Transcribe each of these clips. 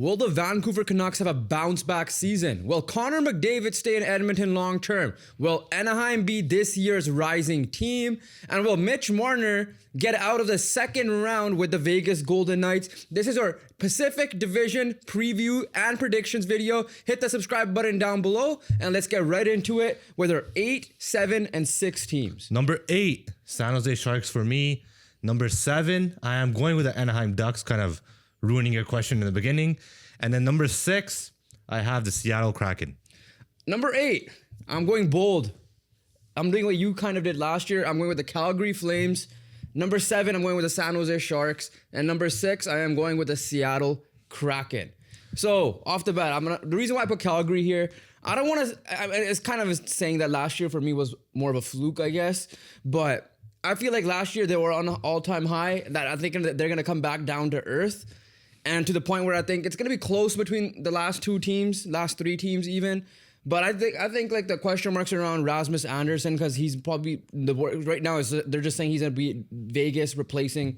Will the Vancouver Canucks have a bounce-back season? Will Connor McDavid stay in Edmonton long-term? Will Anaheim be this year's rising team? And will Mitch Marner get out of the second round with the Vegas Golden Knights? This is our Pacific Division preview and predictions video. Hit the subscribe button down below, and let's get right into it with our 8, 7, and 6 teams. Number 8, San Jose Sharks for me. Number 7, I am going with the Anaheim Ducks, kind of ruining your question in the beginning. And then number 6, I have the Seattle Kraken. Number 8, I'm going bold. I'm doing what you kind of did last year. I'm going with the Calgary Flames. Number 7, I'm going with the San Jose Sharks. And number 6, I am going with the Seattle Kraken. So, off the bat, the reason why I put Calgary here, I don't want to, it's kind of saying that last year for me was more of a fluke, I guess. But I feel like last year they were on an all-time high, that I think that they're going to come back down to earth. And to the point where I think it's going to be close between the last 3 teams even. But I think like the question marks are around Rasmus Andersson, because he's probably, right now they're just saying he's going to be Vegas replacing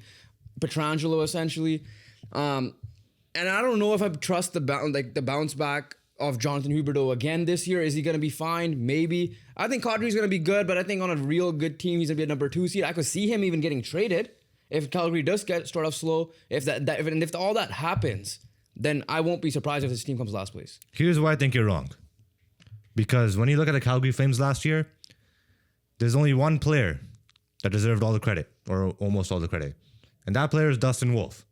Pietrangelo essentially. And I don't know if I trust the bounce back of Jonathan Huberdeau again this year. Is he going to be fine? Maybe. I think Kadri's going to be good, but I think on a real good team, he's going to be a number 2 seed. I could see him even getting traded if Calgary does start off slow. If all that happens, then I won't be surprised if this team comes last place. Here's why I think you're wrong. Because when you look at the Calgary Flames last year, there's only one player that deserved all the credit, or almost all the credit. And that player is Dustin Wolf.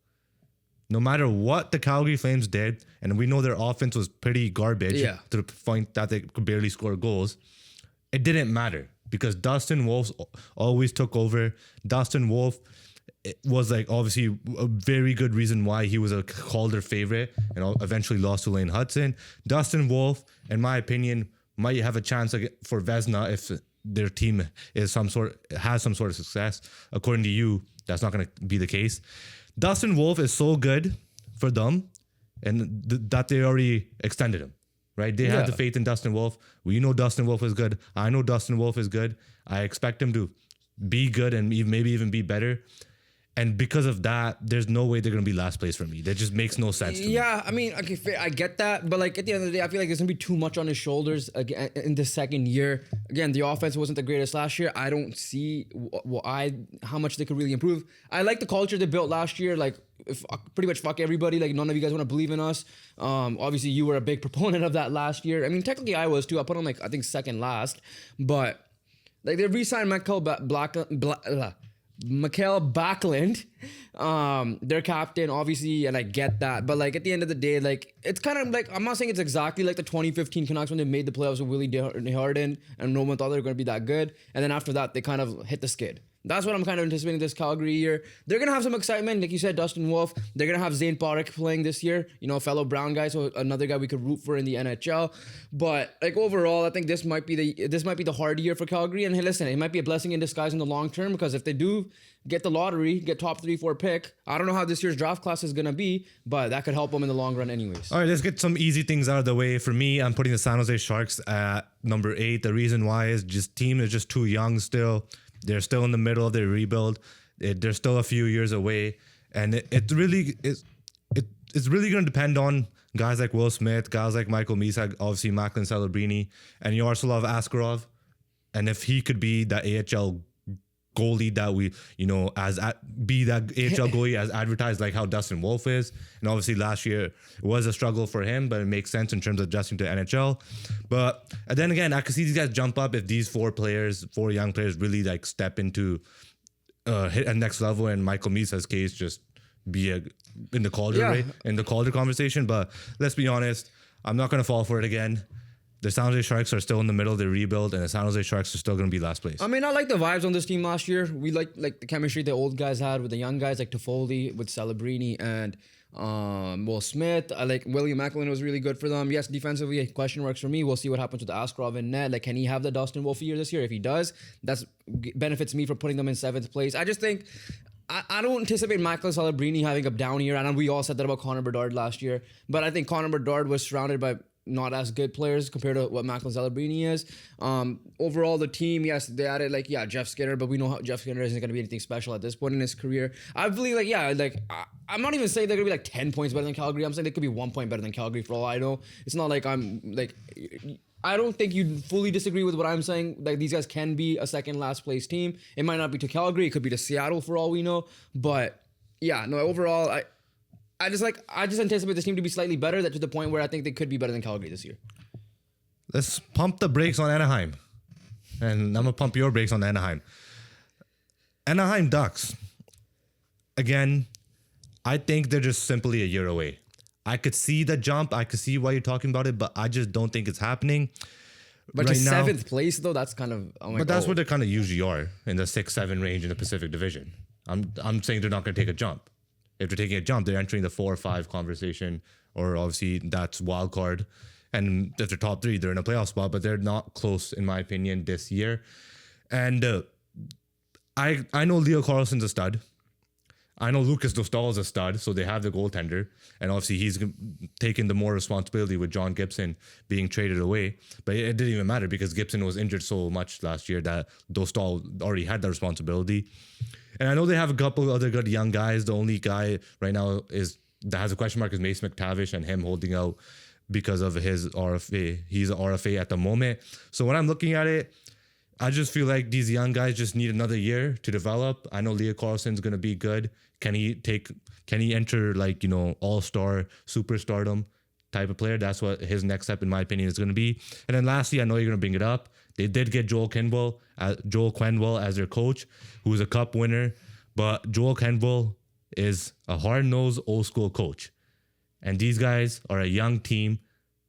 No matter what the Calgary Flames did, and we know their offense was pretty garbage to the point that they could barely score goals, it didn't matter because Dustin Wolf always took over. Dustin Wolf was like obviously a very good reason why he was a Calder favorite and eventually lost to Lane Hudson. Dustin Wolf, in my opinion, might have a chance for Vezina if their team has some sort of success. According to you, that's not going to be the case. Dustin Wolf is so good for them, and that they already extended him, right? They had the faith in Dustin Wolf. We know Dustin Wolf is good. I know Dustin Wolf is good. I expect him to be good and maybe even be better. And because of that, there's no way they're going to be last place for me. That just makes no sense to me. Yeah, I mean, okay, I get that. But like at the end of the day, I feel like there's going to be too much on his shoulders again in the second year. Again, the offense wasn't the greatest last year. I don't see how much they could really improve. I like the culture they built last year. Like pretty much fuck everybody. Like none of you guys want to believe in us. Obviously, you were a big proponent of that last year. I mean, technically I was too. I put on I think second last. But like they re-signed Mikael Backlund, their captain, obviously, and I get that. But like at the end of the day, like it's kind of like, I'm not saying it's exactly like the 2015 Canucks when they made the playoffs with Willie Desjardins and no one thought they were going to be that good. And then after that, they kind of hit the skid. That's what I'm kind of anticipating this Calgary year. They're going to have some excitement. Like you said, Dustin Wolf. They're going to have Zane Parekh playing this year. You know, a fellow Brown guy, so another guy we could root for in the NHL. But like overall, I think this might be the hard year for Calgary. And hey, listen, it might be a blessing in disguise in the long term, because if they do get the lottery, get top 3-4 pick, I don't know how this year's draft class is going to be, but that could help them in the long run anyways. All right, let's get some easy things out of the way. For me, I'm putting the San Jose Sharks at number 8. The reason why is team is just too young still. They're still in the middle of their rebuild. They're still a few years away. And it's really going to depend on guys like Will Smith, guys like Michael Misak, obviously Macklin Celebrini, and Yaroslav Askarov. And if he could be that AHL goalie that we, be that AHL goalie as advertised, like how Dustin Wolf is. And obviously last year it was a struggle for him, but it makes sense in terms of adjusting to NHL. But then again, I could see these guys jump up if these 4 young players really like step into hit a next level, and Michael Misak's case just be in the Calder in the Calder conversation. But let's be honest, I'm not going to fall for it again. The San Jose Sharks are still in the middle of their rebuild, and the San Jose Sharks are still going to be last place. I mean, I like the vibes on this team last year. We like the chemistry the old guys had with the young guys, like Toffoli with Celebrini and Will Smith. I like William Macklin was really good for them. Yes, defensively, question marks for me. We'll see what happens with Askarov and net. Like, can he have the Dustin Wolf year this year? If he does, that benefits me for putting them in 7th place. I just think I don't anticipate Michael Celebrini having a down year. I know we all said that about Connor Bedard last year, but I think Connor Bedard was surrounded by not as good players compared to what Macklin Celebrini is. Overall, the team, yes, they added Jeff Skinner, but we know how Jeff Skinner isn't going to be anything special at this point in his career. I believe I'm not even saying they're going to be 10 points better than Calgary. I'm saying they could be 1 point better than Calgary for all I know. It's not like I don't think you'd fully disagree with what I'm saying. Like, these guys can be a second last place team. It might not be to Calgary. It could be to Seattle for all we know. But yeah, no, overall, I just anticipate this team to be slightly better, that to the point where I think they could be better than Calgary this year. Let's pump the brakes on Anaheim. And I'm going to pump your brakes on Anaheim. Anaheim Ducks. Again, I think they're just simply a year away. I could see the jump. I could see why you're talking about it, but I just don't think it's happening. But right to now, 7th place, though, that's kind of... but that's what they kind of usually are, in the 6-7 range in the Pacific Division. I'm saying they're not going to take a jump. If they're taking a jump, they're entering the 4 or 5 conversation, or obviously that's wild card. And if they're top 3, they're in a playoff spot, but they're not close, in my opinion, this year. And I know Leo Carlson's a stud. I know Lucas Dostal is a stud, so they have the goaltender. And obviously he's taken the more responsibility with John Gibson being traded away. But it didn't even matter because Gibson was injured so much last year that Dostal already had that responsibility. And I know they have a couple other good young guys. The only guy right now that has a question mark is Mace McTavish, and him holding out because of his RFA. He's an RFA at the moment. So when I'm looking at it, I just feel like these young guys just need another year to develop. I know Leo Carlson's going to be good. Can he enter all-star, superstardom type of player? That's what his next step, in my opinion, is going to be. And then lastly, I know you're going to bring it up. They did get Joel Quenneville as their coach, who is a cup winner. But Joel Quenneville is a hard-nosed, old-school coach. And these guys are a young team,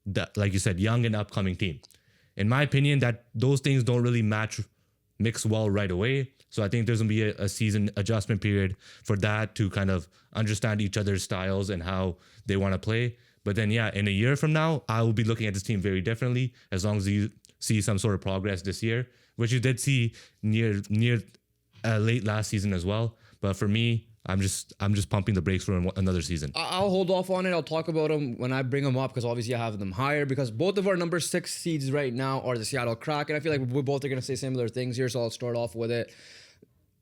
that, like you said, young and upcoming team. In my opinion, that those things don't really mix well right away. So I think there's going to be a season adjustment period for that to kind of understand each other's styles and how they want to play. But then, yeah, in a year from now, I will be looking at this team very differently, as long as you see some sort of progress this year, which you did see near late last season as well. But for me, I'm just pumping the brakes for another season. I'll hold off on it. I'll talk about them when I bring them up, because obviously I have them higher, because both of our number 6 seeds right now are the Seattle Kraken. I feel like we both are going to say similar things here, so I'll start off with it.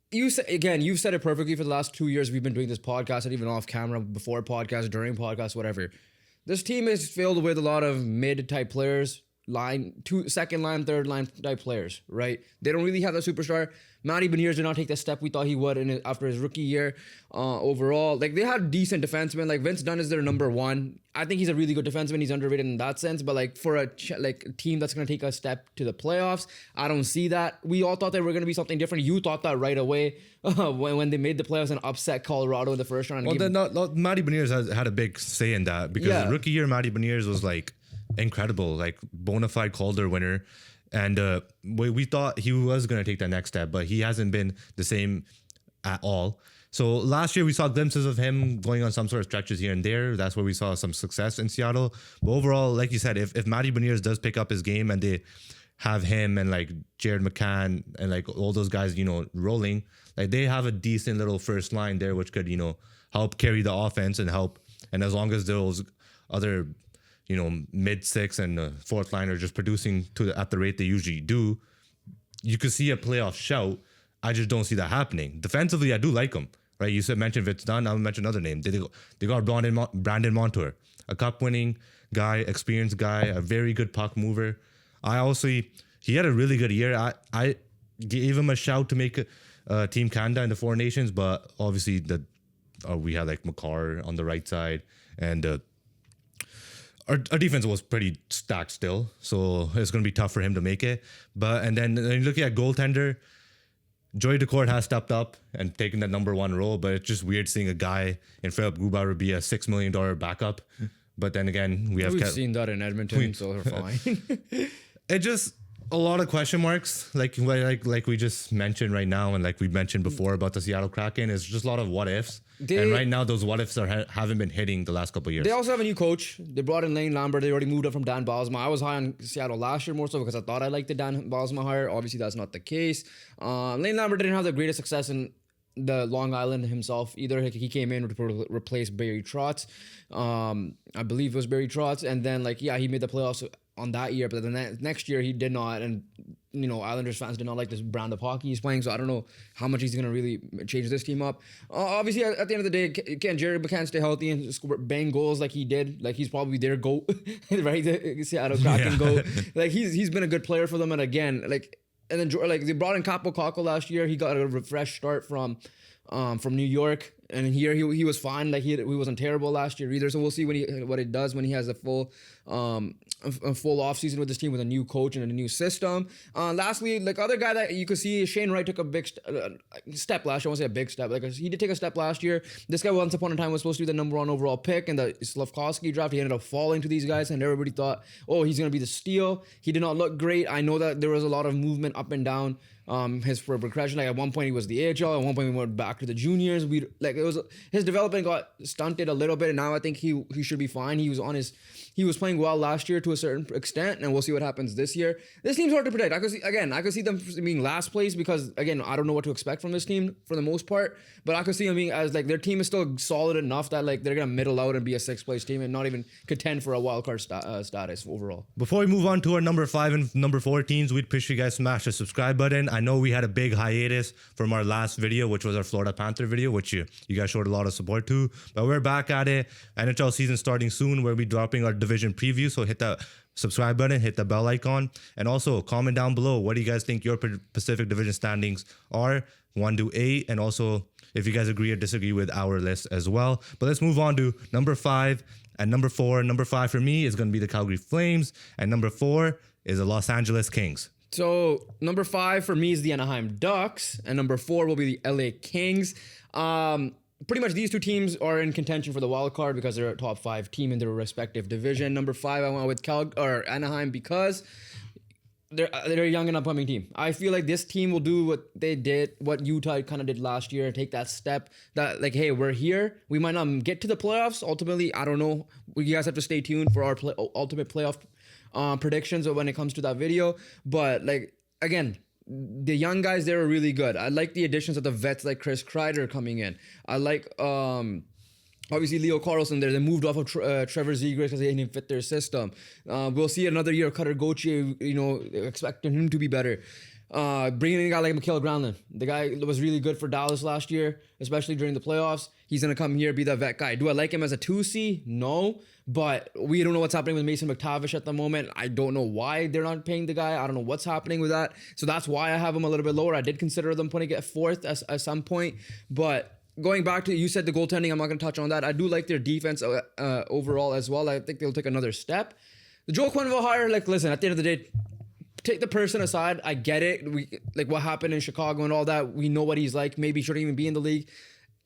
You've said it perfectly for the last 2 years we've been doing this podcast, and even off camera, before podcast, during podcast, whatever. This team is filled with a lot of mid-type players, second line, third line type players, right? They don't really have that superstar. Matty Beniers did not take the step we thought he would after his rookie year. Overall, they had decent defensemen. Like, Vince Dunn is their number 1. I think he's a really good defenseman. He's underrated in that sense. But for a team that's going to take a step to the playoffs, I don't see that. We all thought they were going to be something different. You thought that right away when they made the playoffs and upset Colorado in the first round. Matty Beniers had a big say in that, because rookie year Matty Beniers was incredible, bona fide Calder winner. And we thought he was going to take that next step, but he hasn't been the same at all. So last year we saw glimpses of him going on some sort of stretches here and there. That's where we saw some success in Seattle. But overall, like you said, if Matty Beniers does pick up his game and they have him and Jared McCann and all those guys, rolling, they have a decent little first line there, which could, help carry the offense and help. And as long as those other mid-6 and fourth line are just producing at the rate they usually do, you could see a playoff shout. I just don't see that happening. Defensively, I do like them, right? You mentioned Vince Dunn. I'll mention another name. They got Brandon Montour, a cup-winning guy, experienced guy, a very good puck mover. He had a really good year. I gave him a shout to make Team Canada in the Four Nations, but obviously we had Makar on the right side, and our defense was pretty stacked still, so it's going to be tough for him to make it. And then looking at goaltender, Joey Decourt has stepped up and taken that number 1 role, but it's just weird seeing a guy in Philip Grubauer be a $6 million backup. But then again, we've seen that in Edmonton, so we're fine. It just a lot of question marks, like we just mentioned right now, and like we mentioned before about the Seattle Kraken. It's just a lot of what ifs. And right now, those what ifs haven't been hitting the last couple of years. They also have a new coach. They brought in Lane Lambert. They already moved up from Dan Bosma. I was high on Seattle last year more so because I thought I liked the Dan Bosma hire. Obviously, that's not the case. Lane Lambert didn't have the greatest success in the Long Island himself either. He came in to replace Barry Trotz. I believe it was Barry Trotz. And then, like, yeah, he made the playoffs on that year, but then next year he did not. And, you know, Islanders fans did not like this brand of hockey he's playing, so I don't know how much he's going to really change this team up. Obviously, at the end of the day, can Jerry McCann stay healthy and bang goals like he did? Like, he's probably their GOAT, right? The Seattle Kraken GOAT. Like, he's been a good player for them. And again, like, and then like they brought in Capo Caco last year. He got a fresh start from New York, and here he was fine. Like he wasn't terrible last year either. So we'll see what it does when he has a full off season with this team with a new coach and a new system. Lastly, like other guy that you could see, Shane Wright took a big step last year. I won't say a big step, like he did take a step last year. This guy once upon a time was supposed to be the number 1 overall pick in the Slavkovsky draft. He ended up falling to these guys, and everybody thought, oh, he's gonna be the steal. He did not look great. I know that there was a lot of movement up and down. His progression, like at one point he was the AHL, at one point we went back to the juniors. His development got stunted a little bit, and now I think he should be fine. He was playing well last year to a certain extent, and we'll see what happens this year. This team's hard to predict. I could see them being last place because again, I don't know what to expect from this team for the most part, but I could see them being as like their team is still solid enough that like they're gonna middle out and be a 6th place team and not even contend for a wild card status overall. Before we move on to our number 5 and number 4 teams, we'd appreciate you guys smash the subscribe button. I know we had a big hiatus from our last video, which was our Florida Panther video, which you guys showed a lot of support to. But we're back at it. NHL season starting soon. We'll be dropping our division preview. So hit that subscribe button, hit the bell icon, and also comment down below what do you guys think your Pacific Division standings are, 1 to 8, and also if you guys agree or disagree with our list as well. But let's move on to number 5 and number 4. Number 5 for me is going to be the Calgary Flames, and number 4 is the Los Angeles Kings. So number 5 for me is the Anaheim Ducks, and number 4 will be the LA Kings. Pretty much these two teams are in contention for the wild card because they're a top 5 team in their respective division. Number 5, I went with Anaheim because they're a young and upcoming team. I feel like this team will do what Utah kind of did last year, take that step that like, hey, we're here. We might not get to the playoffs. Ultimately, I don't know. You guys have to stay tuned for our ultimate playoff predictions when it comes to that video. But like, again, the young guys, they were really good. I like the additions of the vets like Chris Kreider coming in. I like obviously Leo Carlson there. They moved off of Trevor Zegras because they didn't fit their system. We'll see another year of Cutter Gauthier, expecting him to be better. Bringing in a guy like Mikael Granlund. The guy was really good for Dallas last year, especially during the playoffs. He's going to come here, be that vet guy. Do I like him as a 2C? No. But we don't know what's happening with Mason McTavish at the moment. I don't know why they're not paying the guy. I don't know what's happening with that. So that's why I have him a little bit lower. I did consider them putting it 4th at some point. But going back to, you said the goaltending, I'm not going to touch on that. I do like their defense overall as well. I think they'll take another step. The Joel Quenneville hire, like, listen, at the end of the day, take the person aside. I get it. Like what happened in Chicago and all that. We know what he's like. Maybe he shouldn't even be in the league.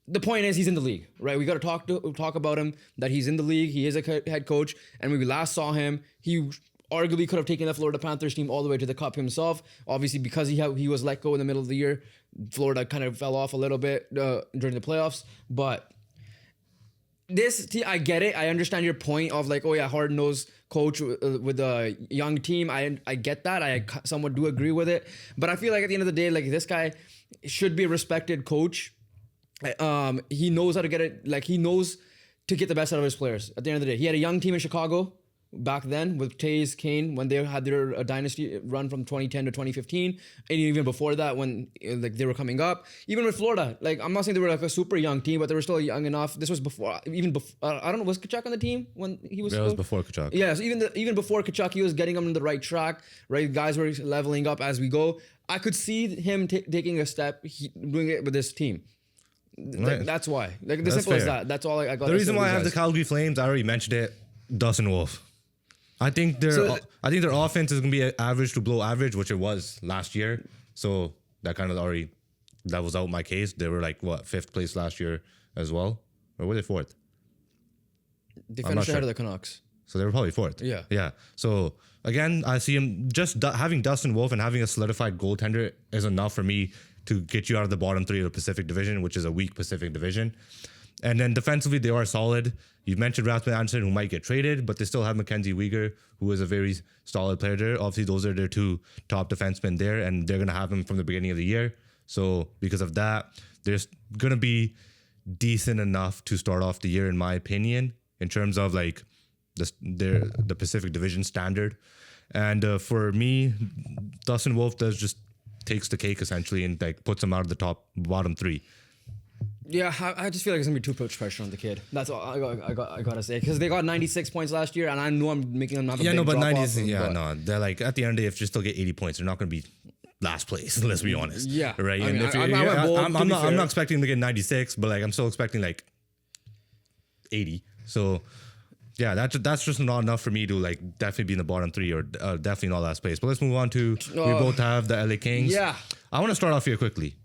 The point is he's in the league, right? We got to talk about him, that he's in the league. He is a head coach. And when we last saw him, he arguably could have taken the Florida Panthers team all the way to the Cup himself. Obviously, because he was let go in the middle of the year, Florida kind of fell off a little bit during the playoffs. But this team, I get it. I understand your point of like, oh yeah, hard-nosed coach with a young team. I get that. I somewhat do agree with it. But I feel like at the end of the day, like this guy should be a respected coach. He knows how to get it. Like he knows to get the best out of his players. At the end of the day, he had a young team in Chicago back then with Taves, Kane, when they had their dynasty run from 2010 to 2015, and even before that when like they were coming up. Even with Florida, like I'm not saying they were like a super young team, but they were still young enough. This was before, I don't know, was Tkachuk on the team when he was? Yeah, it was before Tkachuk. Yeah, so even before Tkachuk, he was getting them on the right track. Right, guys were leveling up as we go. I could see him taking a step, doing it with this team. Right. That's why. Like the simple as that. That's all I got. The reason why I have the Calgary Flames, I already mentioned it. Dustin Wolf. I think their offense is gonna be average to below average, which it was last year. So that kind of that was out my case. They were like what 5th place last year as well, or were they 4th? They finished ahead of the Canucks. So they were probably 4th. Yeah. Yeah. So again, I see him just having Dustin Wolf and having a solidified goaltender is enough for me to get you out of the bottom 3 of the Pacific Division, which is a weak Pacific Division. And then defensively, they are solid. You've mentioned Rasmus Anderson, who might get traded, but they still have Mackenzie Weegar, who is a very solid player there. Obviously, those are their 2 top defensemen there, and they're going to have him from the beginning of the year. So because of that, they're gonna be decent enough to start off the year, in my opinion, in terms of like the Pacific Division standard. And for me, Dustin Wolf just takes the cake essentially and like puts him out of the bottom three. Yeah, I just feel like it's gonna be too much pressure on the kid. That's all I gotta say, because they got 96 points last year, and I know I'm making them have a big drop off. They're like at the end of the day, if you still get 80 points, they're not gonna be last place. Let's be honest. Yeah, right. I mean, I'm not expecting them to get 96, but like I'm still expecting like 80. So yeah, that's just not enough for me to like definitely be in the bottom three or definitely not last place. But let's move on to we both have the LA Kings. Yeah, I want to start off here quickly.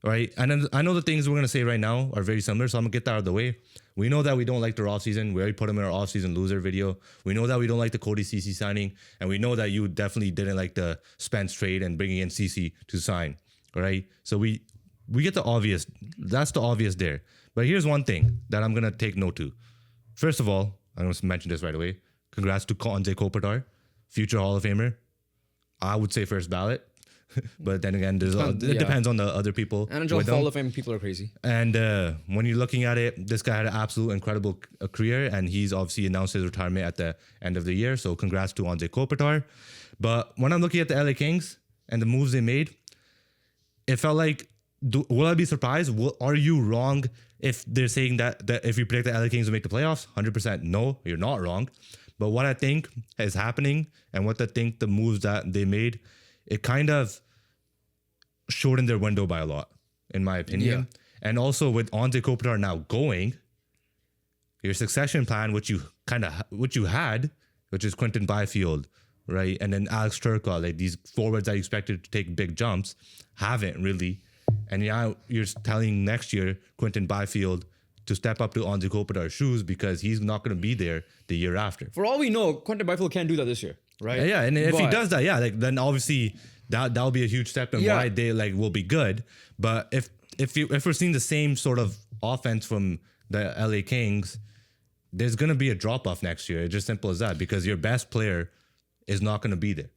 Right, and then I know the things we're going to say right now are very similar, so I'm going to get that out of the way. We know that we don't like their offseason. We already put them in our offseason loser video. We know that we don't like the Cody CC signing, and we know that you definitely didn't like the Spence trade and bringing in CC to sign, right? So we get the obvious. That's the obvious there. But here's one thing that I'm going to take note to. First of all, I'm going to mention this right away. Congrats to Anze Kopitar, future Hall of Famer. I would say first ballot. But then again, it depends on the other people. NHL Hall of Fame people are crazy. And when you're looking at it, this guy had an absolute incredible career, and he's obviously announced his retirement at the end of the year. So congrats to Anze Kopitar. But when I'm looking at the LA Kings and the moves they made, it felt like, will I be surprised? Are you wrong if they're saying that if you predict the LA Kings will make the playoffs? 100% no, you're not wrong. But what I think is happening and what I think the moves that they made, it kind of shortened their window by a lot, in my opinion. Yeah. And also with Anze Kopitar now going, your succession plan, which you had, which is Quinton Byfield, right? And then Alex Turcotte, like these forwards that you expected to take big jumps, haven't really. And now you're telling next year Quinton Byfield to step up to Anze Kopitar's shoes because he's not going to be there the year after. For all we know, Quinton Byfield can't do that this year, right? Yeah, and if he does that, then obviously that'll be a huge step in why they will be good. But if we're seeing the same sort of offense from the LA Kings, there's going to be a drop off next year. It's just simple as that, because your best player is not going to be there.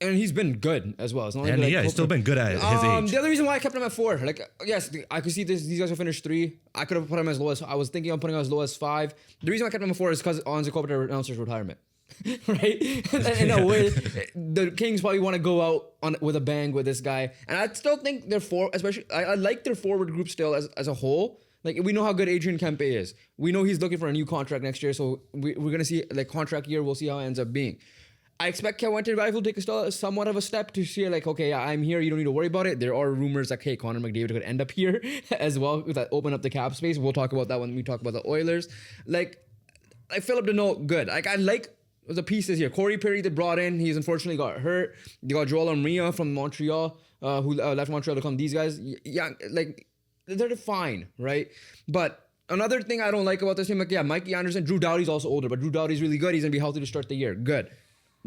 And he's been good as well. It's not and he's still been good at his age. The other reason why I kept him at 4, like, yes, I could see these guys will finish 3. I could have put him as low as, I was thinking of putting him as low as 5. The reason why I kept him at 4 is because Anze Kopitar announced his retirement. Right? In a way, the Kings probably want to go out with a bang with this guy. And I still think especially, I like their forward group still as a whole. Like, we know how good Adrian Kempe is. We know he's looking for a new contract next year. So we're going to see, like, contract year, we'll see how it ends up being. I expect Quinton Byfield to take somewhat of a step to see, like, okay, I'm here. You don't need to worry about it. There are rumors that, hey, Connor McDavid could end up here as well, that open up the cap space. We'll talk about that when we talk about the Oilers. Like Philip Deneau, good. Like, I like the pieces here. Corey Perry they brought in. He's unfortunately got hurt. They got Joel Armia from Montreal, who left Montreal to come. These guys, yeah, like, they're fine, right? But another thing I don't like about this team, like, yeah, Mikey Anderson, Drew Doughty's also older, but Drew Doughty's really good. He's going to be healthy to start the year. Good.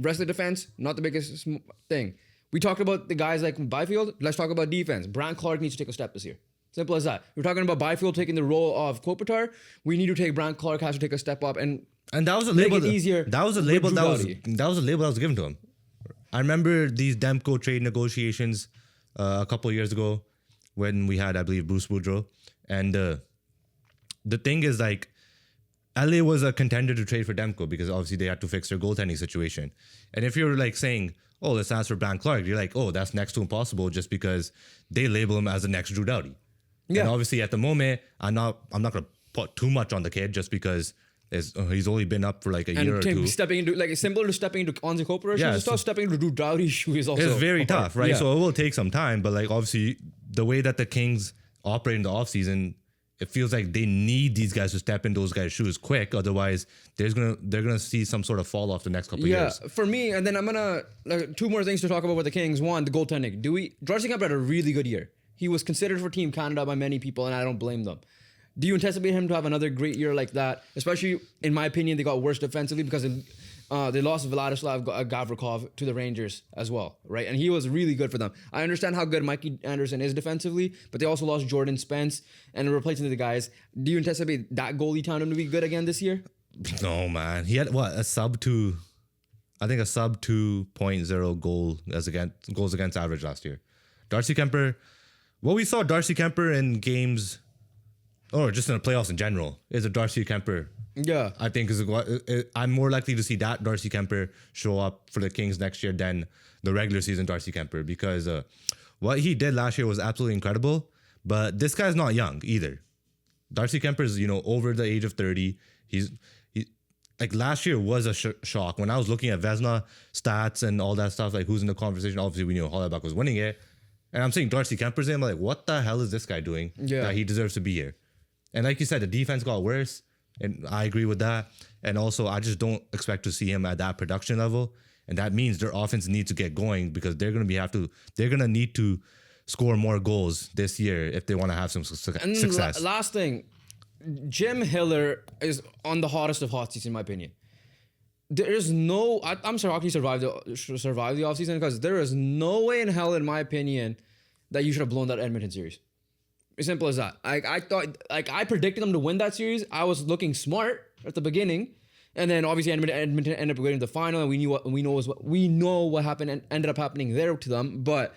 Rest of the defense, not the biggest thing. We talked about the guys like Byfield. Let's talk about defense. Brant Clark needs to take a step this year. Simple as that. We're talking about Byfield taking the role of Kopitar. We need to take Brant Clark has to take a step up and that was a label easier. That was a label that was given to him. I remember these Demko trade negotiations a couple of years ago when we had, I believe, Bruce Boudreau. And the thing is, like, LA was a contender to trade for Demko because obviously they had to fix their goaltending situation. And if you're like saying, oh, let's ask for Brant Clark, you're like, oh, that's next to impossible just because they label him as the next Drew Doughty. Yeah. And obviously at the moment, I'm not going to put too much on the kid just because he's only been up for like a year or two. Stepping into, like, it's similar to stepping into Anze Kopitar's shoes. It's stepping into Drew Doughty's shoes is also. It's very tough, right? Yeah. So it will take some time, but like obviously the way that the Kings operate in the offseason, it feels like they need these guys to step in those guys' shoes quick. Otherwise, they're gonna see some sort of fall off the next couple of years. Yeah, for me, and then I'm gonna two more things to talk about with the Kings. One, the goaltending. Darcy Kemp had a really good year. He was considered for Team Canada by many people, and I don't blame them. Do you anticipate him to have another great year like that? Especially, in my opinion, they got worse defensively because they lost Vladislav Gavrikov to the Rangers as well, right? And he was really good for them. I understand how good Mikey Anderson is defensively, but they also lost Jordan Spence and replacing the guys. Do you anticipate that goalie tandem to be good again this year? No, man. He had a sub 2.0 goals against average last year. Darcy Kemper what we saw Darcy Kemper in games, or just in the playoffs in general, is a Darcy Kemper. Yeah. I think I'm more likely to see that Darcy Kemper show up for the Kings next year than the regular season Darcy Kemper, because what he did last year was absolutely incredible. But this guy's not young either. Darcy Kemper is, over the age of 30. He like last year was a shock. When I was looking at Vezina stats and all that stuff, like who's in the conversation, obviously we knew Hollaback was winning it. And I'm saying Darcy Kemper's name, I'm like, what the hell is this guy doing that he deserves to be here? And like you said, the defense got worse, and I agree with that. And also, I just don't expect to see him at that production level. And that means their offense needs to get going, because they're gonna need to score more goals this year if they want to have some success. Last thing, Jim Hiller is on the hottest of hot seats in my opinion. There is no, I'm shocked he survived the offseason, because there is no way in hell, in my opinion, that you should have blown that Edmonton series. As simple as that. I thought, I predicted them to win that series. I was looking smart at the beginning, and then obviously Edmonton ended up getting to the final, and we know what happened and ended up happening there to them. But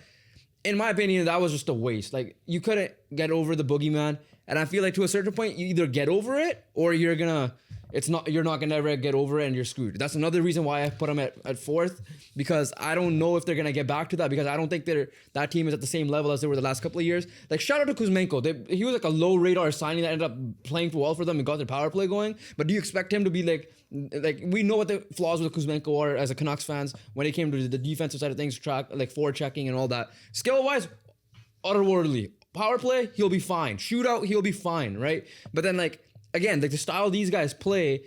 in my opinion, that was just a waste. Like, you couldn't get over the boogeyman, and I feel like to a certain point, you either get over it or you're not gonna ever get over it, and you're screwed. That's another reason why I put them at fourth, because I don't know if they're gonna get back to that, because I don't think that team is at the same level as they were the last couple of years. Like, shout out to Kuzmenko. He was like a low radar signing that ended up playing well for them and got their power play going. But do you expect him to be like we know what the flaws with Kuzmenko are as a Canucks fans when it came to the defensive side of things, forward checking and all that. Skill wise, otherworldly. Power play, he'll be fine. Shootout, he'll be fine, right? But then again, the style these guys play,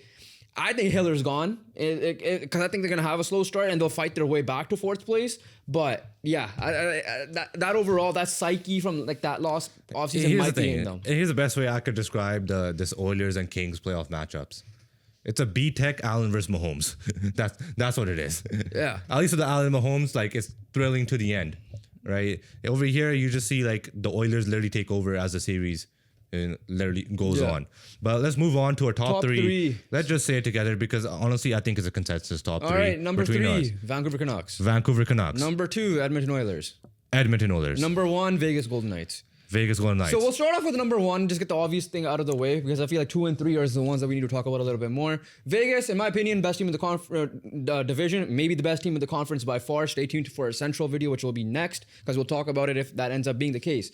I think Hiller's gone, because I think they're gonna have a slow start and they'll fight their way back to fourth place. But yeah, that overall, that psyche from that lost offseason might be in them. Here's the best way I could describe this Oilers and Kings playoff matchups. It's a B-Tech Allen versus Mahomes. That's what it is. Yeah. At least with the Allen Mahomes, it's thrilling to the end, right? Over here, you just see the Oilers literally take over as the series and literally goes on. But let's move on to our top three. Let's just say it together, because honestly, I think it's a consensus top three. All right, number 3, Vancouver Canucks. Vancouver Canucks. Number 2, Edmonton Oilers. Edmonton Oilers. Number 1, Vegas Golden Knights. Vegas Golden Knights. So we'll start off with number 1, just get the obvious thing out of the way, because I feel like 2 and 3 are the ones that we need to talk about a little bit more. Vegas, in my opinion, best team in the division, maybe the best team in the conference by far. Stay tuned for our Central video, which will be next, because we'll talk about it if that ends up being the case.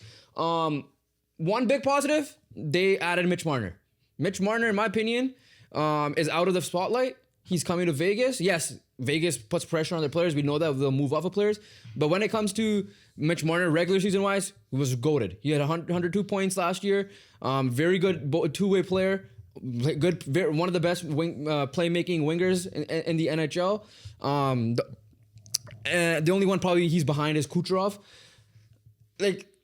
One big positive, they added Mitch Marner. Mitch Marner, in my opinion, is out of the spotlight. He's coming to Vegas. Yes, Vegas puts pressure on their players. We know that they'll move off of players. But when it comes to Mitch Marner, regular season-wise, he was goated. He had 102 points last year. Very good two-way player. One of the best playmaking wingers in the NHL. The only one probably he's behind is Kucherov.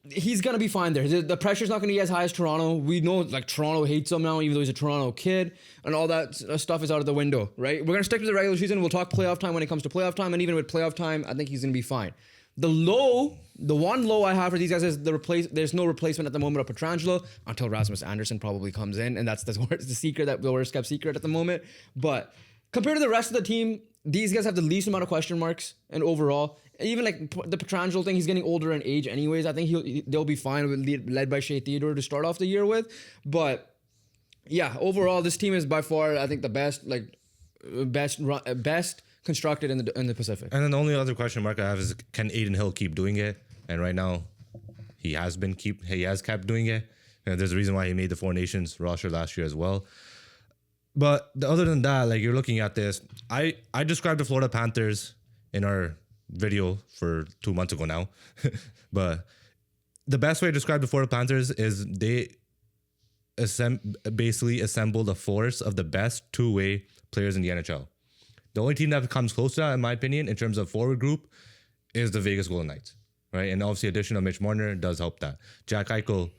He's gonna be fine there. The pressure's not gonna be as high as Toronto. We know Toronto hates him now, even though he's a Toronto kid, and all that stuff is out of the window, right? We're gonna stick to the regular season. We'll talk playoff time when it comes to playoff time, and even with playoff time, I think he's gonna be fine. The one low I have for these guys is there's no replacement at the moment of Pietrangelo until Rasmus Andersson probably comes in, and that's the worst kept secret at the moment. But compared to the rest of the team, these guys have the least amount of question marks, and overall, even the Pietrangelo thing, he's getting older in age anyways. I think they'll be fine led by Shea Theodore to start off the year with. But yeah, overall, this team is by far, I think, the best constructed in the Pacific. And then the only other question mark I have is, can Adin Hill keep doing it? And right now, he has kept doing it. And there's a reason why he made the Four Nations roster last year as well. But other than that, you're looking at this, I described the Florida Panthers in our video for 2 months ago now. But the best way to describe the Florida Panthers is they basically assembled a force of the best two-way players in the NHL. The only team that comes close to that, in my opinion, in terms of forward group, is the Vegas Golden Knights, right? And obviously, addition of Mitch Marner does help that. Jack Eichel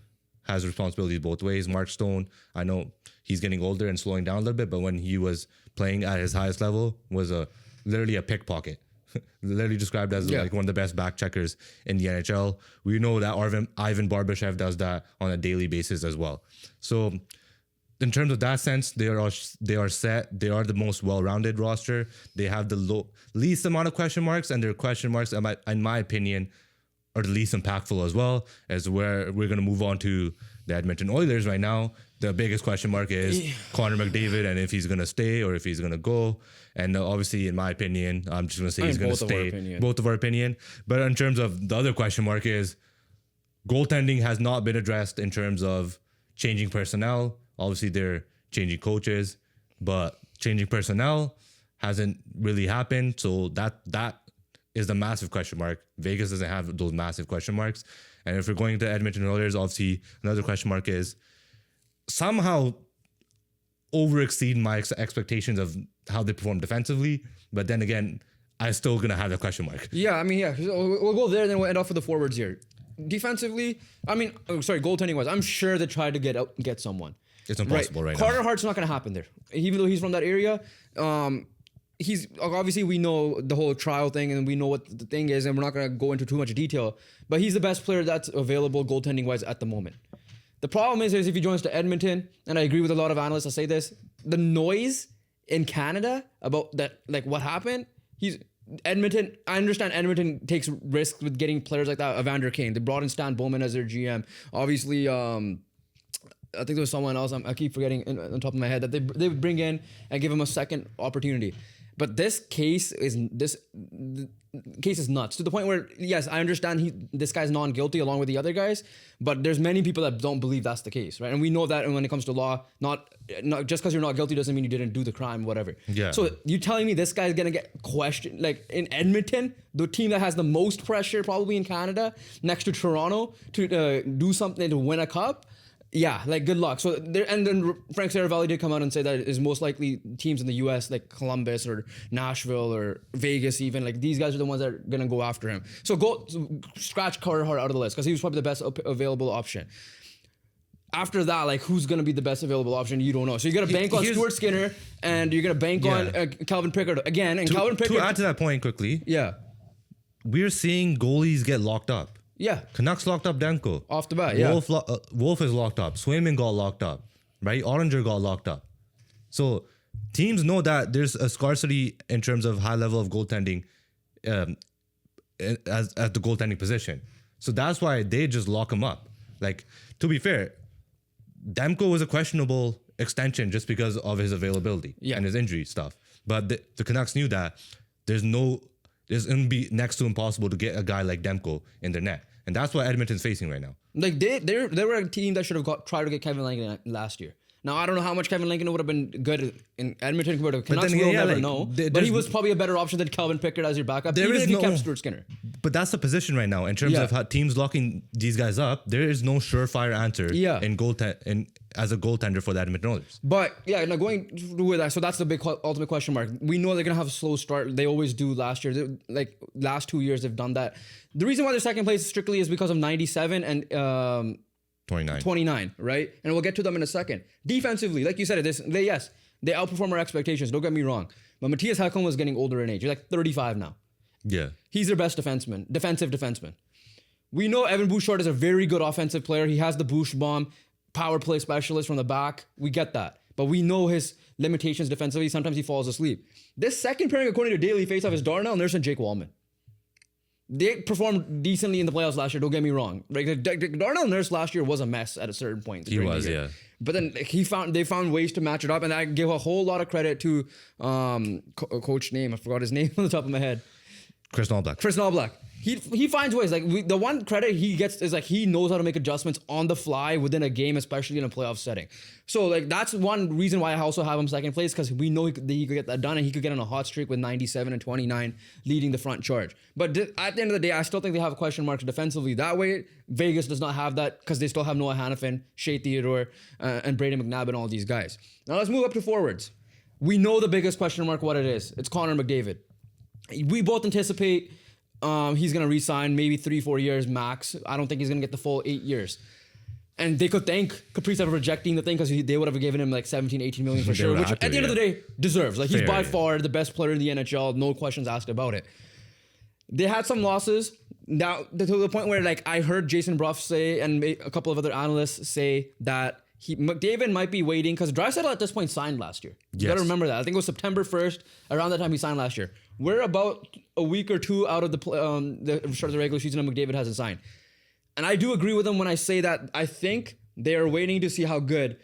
has responsibilities both ways. Mark Stone, I know he's getting older and slowing down a little bit, but when he was playing at his highest level, was literally a pickpocket. Literally described as one of the best back checkers in the NHL. We know that Ivan Barbashev does that on a daily basis as well. So in terms of that sense, they are set. They are the most well-rounded roster. They have the least amount of question marks, and their question marks, in my opinion, are the least impactful as well, as where we're going to move on to the Edmonton Oilers right now. The biggest question mark is Connor McDavid and if he's going to stay or if he's going to go. And obviously, in my opinion, I'm just going to say he's going to stay. Both of our opinion. But in terms of the other question mark is goaltending has not been addressed in terms of changing personnel. Obviously, they're changing coaches, but changing personnel hasn't really happened. So that is the massive question mark. Vegas doesn't have those massive question marks. And if we're going to Edmonton Oilers, obviously another question mark is somehow overexceed my expectations of how they perform defensively. But then again, I'm still going to have a question mark. Yeah, I mean, yeah. We'll go there, then we'll end off with the forwards here. Defensively, I mean, goaltending-wise, I'm sure they tried to get someone. It's impossible right now. Carter Hart's not going to happen there. Even though he's from that area, he's obviously we know the whole trial thing and we know what the thing is, and we're not going to go into too much detail. But he's the best player that's available goaltending-wise at the moment. The problem is if he joins to Edmonton, and I agree with a lot of analysts that say this, the noise in Canada about that, like what happened, Edmonton, I understand Edmonton takes risks with getting players like that, Evander Kane. They brought in Stan Bowman as their GM. Obviously, I think there was someone else, I keep forgetting on top of my head, that they would bring in and give him a second opportunity. But this case is nuts to the point where, yes, I understand this guy's non-guilty along with the other guys, but there's many people that don't believe that's the case, right? And we know that when it comes to law, not just because you're not guilty doesn't mean you didn't do the crime, whatever. Yeah. So you telling me this guy's gonna get questioned, like in Edmonton, the team that has the most pressure probably in Canada, next to Toronto, to do something to win a cup? Yeah, like good luck. So there, and then Frank Saravalli did come out and say that it's most likely teams in the U.S. like Columbus or Nashville or Vegas, even like these guys are the ones that are gonna go after him. So scratch Carter Hart out of the list because he was probably the best available option. After that, like who's gonna be the best available option? You don't know. So you gotta bank on Stuart Skinner and you're gonna bank on Calvin Pickard again. And Calvin Pickard. To add to that point quickly, we're seeing goalies get locked up. Yeah. Canucks locked up Demko. Off the bat, yeah. Wolf is locked up. Swayman got locked up, right? Oranger got locked up. So teams know that there's a scarcity in terms of high level of goaltending as the goaltending position. So that's why they just lock him up. Like, to be fair, Demko was a questionable extension just because of his availability and his injury stuff. But the Canucks knew that it's going to be next to impossible to get a guy like Demko in their net. And that's what Edmonton's facing right now. Like they were a team that should have tried to get Kevin Lankin last year. Now, I don't know how much Kevin Lankin would have been good in Edmonton compared to Canucks. We'll never know. But he was probably a better option than Calvin Pickard as your backup, even if you kept Stuart Skinner. But that's the position right now. In terms of how teams locking these guys up, there is no surefire answer as a goaltender for the Edmonton Oilers. But, now going with that, so that's the big ultimate question mark. We know they're going to have a slow start. They always do last year. Like, last 2 years, they've done that. The reason why they're second place strictly is because of 97 and... 29, right? And we'll get to them in a second. Defensively, like you said, they outperform our expectations. Don't get me wrong. But Matthias Ekholm was getting older in age. He's like 35 now. Yeah. He's their best defensive defenseman. We know Evan Bouchard is a very good offensive player. He has the Bouch bomb, power play specialist from the back. We get that. But we know his limitations defensively. Sometimes he falls asleep. This second pairing, according to Daily Faceoff, is Darnell Nurse and Jake Wallman. They performed decently in the playoffs last year. Don't get me wrong. Like Darnell Nurse last year was a mess at a certain point. He was, yeah. But then they found ways to match it up, and I give a whole lot of credit to coach name. I forgot his name on the top of my head. Chris Knobloch. He finds ways. Like the one credit he gets is like he knows how to make adjustments on the fly within a game, especially in a playoff setting. So like that's one reason why I also have him second place, because we know he could get that done, and he could get on a hot streak with 97 and 29 leading the front charge. But at the end of the day, I still think they have question marks defensively. That way, Vegas does not have that because they still have Noah Hannafin, Shea Theodore, and Braden McNabb and all these guys. Now let's move up to forwards. We know the biggest question mark what it is. It's Connor McDavid. We both anticipate he's going to re-sign maybe 3-4 years max. I don't think he's going to get the full 8 years. And they could thank Kaprizov for rejecting the thing because they would have given him like 17-18 million for sure, which at the end of the day deserves. Like he's by far the best player in the NHL. No questions asked about it. They had some losses. Now, to the point where like I heard Jason Bruff say and a couple of other analysts say that McDavid might be waiting because Draisaitl at this point signed last year. You got to remember that. I think it was September 1st, around that time he signed last year. We're about a week or two out of the start of the regular season and McDavid hasn't signed. And I do agree with him when I say that I think they are waiting to see how good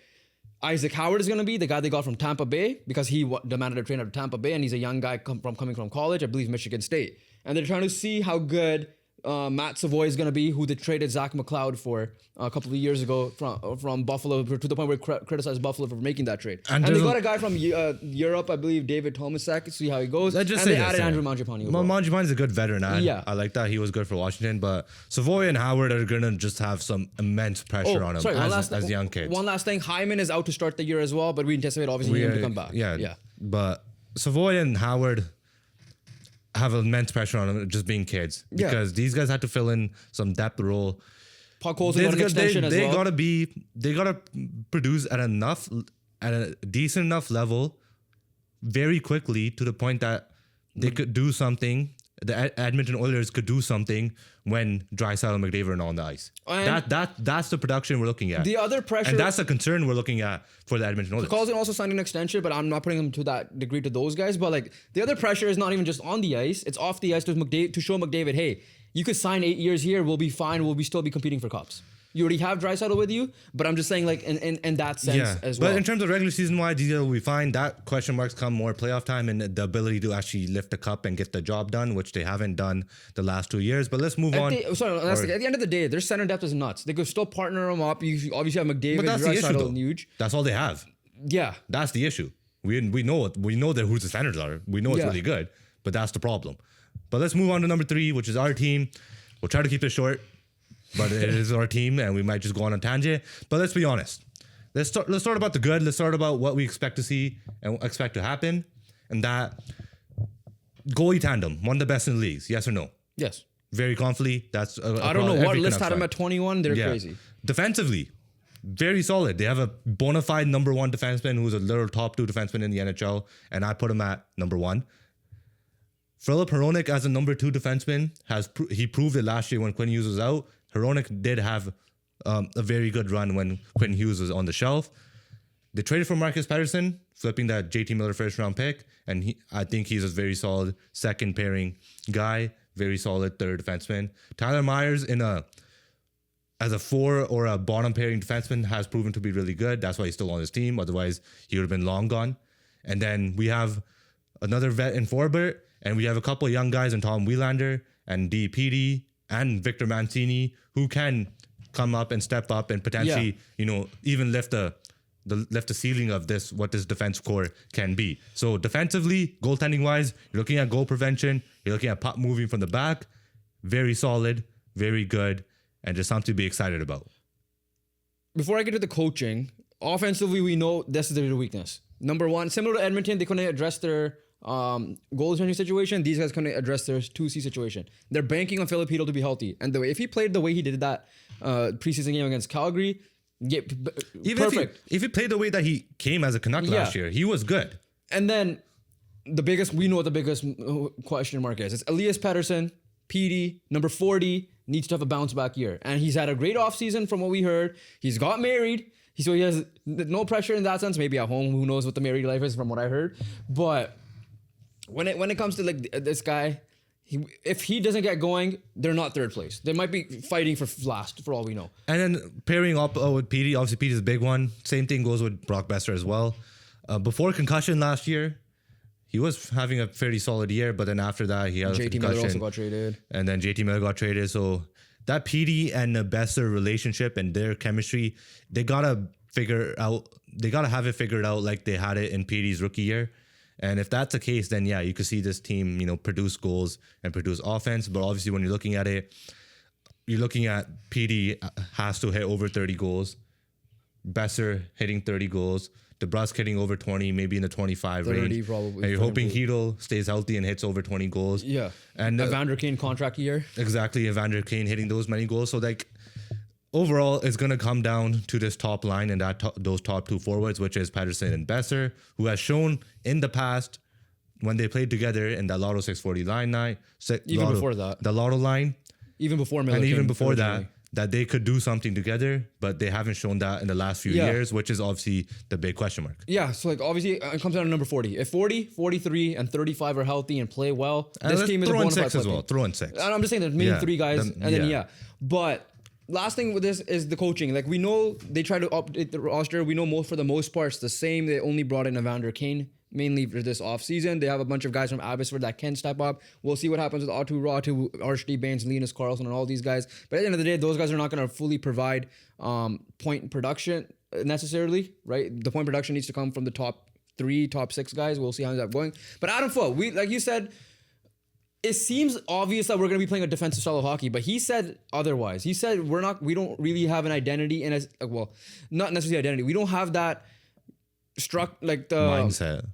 Isaac Howard is going to be, the guy they got from Tampa Bay, because he demanded a trade out of Tampa Bay and he's a young guy coming from college, I believe Michigan State. And they're trying to see how good Matt Savoy is going to be, who they traded Zach McLeod for a couple of years ago from Buffalo, to the point where we criticized Buffalo for making that trade. And they got a guy from Europe, I believe, David Tomasek, see how he goes. And they added Andrew Mangiapane. Mangiapane's a good veteran. I like that. He was good for Washington. But Savoy and Howard are going to just have some immense pressure on him as young kids. One last thing. Hyman is out to start the year as well, but we anticipate obviously him to come back. Yeah. But Savoy and Howard have immense pressure on them just being kids because these guys had to fill in some depth role. Puck holes got an extension as well. They gotta produce at a decent enough level very quickly to the point that they could do something. The Edmonton Oilers could do something when Draisaitl and McDavid are on the ice. That's the production we're looking at. The other pressure, and that's the concern we're looking at for the Edmonton Oilers. Colson also signed an extension, but I'm not putting him to that degree to those guys. But like the other pressure is not even just on the ice; it's off the ice to show McDavid, hey, you could sign 8 years here, we'll be fine, we'll still be competing for cups. You already have Draisaitl with you, but I'm just saying like in that sense as well. But in terms of regular season wise, these will be fine. That question marks come more playoff time and the ability to actually lift the cup and get the job done, which they haven't done the last 2 years. But let's move on. At the end of the day, their center depth is nuts. They could still partner them up. You obviously have McDavid, but that's the issue, though. Huge. That's all they have. Yeah, that's the issue. We know that who the centers are. We know it's really good, but that's the problem. But let's move on to number 3, which is our team. We'll try to keep this short. But it is our team, and we might just go on a tangent. But let's be honest. Let's start about the good. Let's start about what we expect to see and expect to happen. And that goalie tandem, one of the best in the leagues. Yes or no? Yes. Very confidently. That's I don't know what list had him at 21. They're crazy. Defensively, very solid. They have a bona fide number 1 defenseman who's a literal top 2 defenseman in the NHL, and I put him at number 1. Filip Hronek as a number 2 defenseman he proved it last year when Quinn Hughes was out. Hronek did have a very good run when Quinn Hughes was on the shelf. They traded for Marcus Pettersson, flipping that JT Miller first round pick, and I think he's a very solid second pairing guy, very solid third defenseman. Tyler Myers as a 4 or a bottom pairing defenseman has proven to be really good. That's why he's still on his team. Otherwise, he would have been long gone. And then we have another vet in Forbert, and we have a couple of young guys in Tom Wielander and D. Petey and Victor Mancini who can come up and step up and potentially, even lift the ceiling of what this defense core can be. So defensively, goaltending wise, you're looking at goal prevention, you're looking at puck moving from the back, very solid, very good, and just something to be excited about. Before I get to the coaching, offensively, we know this is their weakness. Number 1, similar to Edmonton, they couldn't address their goal-changing situation. These guys couldn't address their 2C situation. They're banking on Filipino to be healthy. And if he played the way he did that preseason game against Calgary, perfect. If he played the way that he came as a Canuck last year, he was good. And then we know what the biggest question mark is. It's Elias Pettersson, PD, number 40, needs to have a bounce back year. And he's had a great offseason from what we heard. He's got married. So he has no pressure in that sense. Maybe at home, who knows what the married life is from what I heard. But when it comes to like this guy, if he doesn't get going, they're not third place. They might be fighting for last, for all we know. And then pairing up with Petey, obviously Petey's a big one. Same thing goes with Brock Besser as well. Before concussion last year, he was having a fairly solid year, but then after that, he had a concussion. JT Miller also got traded. And then JT Miller got traded. So that Petey and Besser relationship and their chemistry, they gotta have it figured out like they had it in Petey's rookie year. And if that's the case, then you could see this team, produce goals and produce offense. But obviously, when you're looking at it, you're looking at PD has to hit over 30 goals, Besser hitting 30 goals, DeBrusk hitting over 20, maybe in the 25 range. Probably. And you're hoping Hedl stays healthy and hits over 20 goals. Yeah. And Evander Kane contract year. Exactly. Evander Kane hitting those many goals. So overall, it's going to come down to this top line and those top 2 forwards, which is Pettersson and Besser, who has shown in the past when they played together in that Lotto 640 line night. Before that. The Lotto line. Even before Miller. And even before that, that they could do something together, but they haven't shown that in the last few years, which is obviously the big question mark. Yeah, so like obviously it comes down to number 40. If 40, 43, and 35 are healthy and play well, this team is a bona fide as well. Throw in 6. And I'm just saying there's main 3 guys, But last thing with this is the coaching. Like we know they try to update the roster. We know for the most part it's the same. They only brought in Evander Kane mainly for this offseason. They have a bunch of guys from Abbotsford that can step up. We'll see what happens with Otto Ratu, Archie Baines, Linus Carlson, and all these guys. But at the end of the day, those guys are not going to fully provide point production necessarily, right? The point production needs to come from the top 3, top 6 guys. We'll see how that's going. But Adam Foote, like you said, it seems obvious that we're going to be playing a defensive style of hockey, but he said otherwise. He said we don't really have an identity not necessarily identity. We don't have that mindset.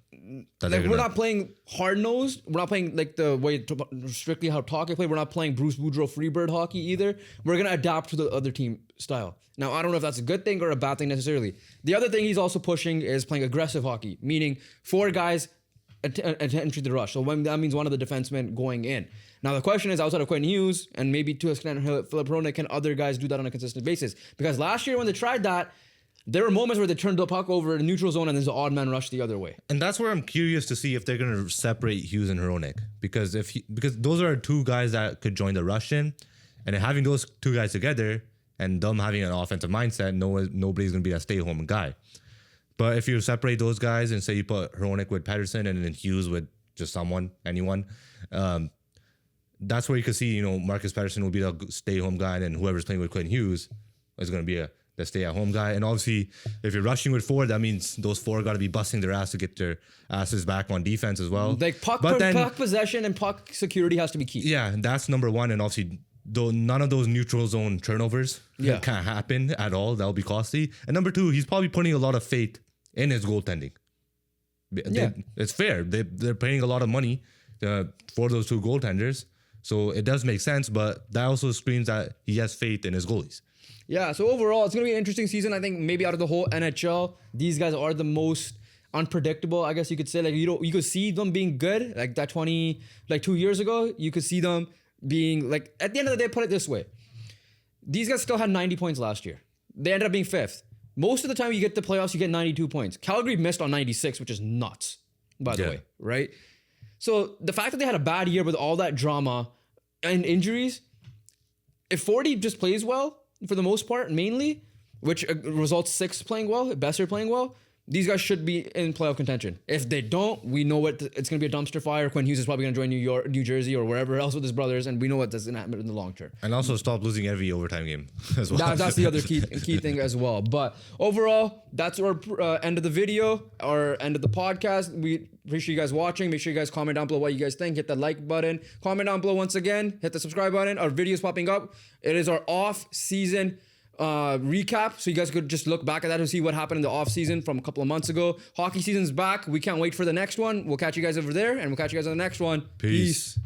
Like we're not playing hard nosed. We're not playing like the way strictly how hockey play. We're not playing Bruce Boudreau Freebird hockey either. We're gonna adapt to the other team style. Now I don't know if that's a good thing or a bad thing necessarily. The other thing he's also pushing is playing aggressive hockey, meaning 4 guys attention to the rush. So that means one of the defensemen going in. Now the question is, outside of Quentin Hughes and maybe to a extent Philip Hronek, can other guys do that on a consistent basis? Because last year when they tried that, there were moments where they turned the puck over in the neutral zone and there's an odd man rush the other way. And that's where I'm curious to see if they're going to separate Hughes and Hronek. Because those are 2 guys that could join the rush in. And having those 2 guys together and them having an offensive mindset, nobody's going to be a stay-home guy. But if you separate those guys and say you put Hronek with Pettersson and then Hughes with just anyone, that's where you could see, Marcus Pettersson will be the stay-home guy, and then whoever's playing with Quentin Hughes is going to be the stay-at-home guy. And obviously, if you're rushing with 4, that means those 4 got to be busting their ass to get their asses back on defense as well. Like puck possession and puck security has to be key. Yeah, that's number 1. And obviously, though none of those neutral zone turnovers can't happen at all. That'll be costly. And number 2, he's probably putting a lot of faith in his goaltending. It's fair. They're paying a lot of money for those 2 goaltenders. So it does make sense, but that also screams that he has faith in his goalies. Yeah, so overall, it's going to be an interesting season. I think maybe out of the whole NHL, these guys are the most unpredictable, I guess you could say. Like, you could see them being good, like 2 years ago. You could see them being, like, at the end of the day, put it this way. These guys still had 90 points last year. They ended up being 5th. Most of the time you get the playoffs, you get 92 points. Calgary missed on 96, which is nuts, by the way, right? So the fact that they had a bad year with all that drama and injuries, if 40 just plays well, for the most part, mainly, which results 6 playing well, Besser playing well, these guys should be in playoff contention. If they don't, we know it's going to be a dumpster fire. Quinn Hughes is probably going to join New Jersey or wherever else with his brothers, and we know what doesn't happen in the long term. And also stop losing every overtime game as well. That's the other key thing as well. But overall, that's our end of the video, our end of the podcast. We appreciate you guys watching. Make sure you guys comment down below what you guys think. Hit that like button. Comment down below once again. Hit the subscribe button. Our video's popping up. It is our off-season recap, so you guys could just look back at that and see what happened in the off season from a couple of months ago. Hockey season's back. We can't wait for the next one. We'll catch you guys over there, and we'll catch you guys on the next one. Peace.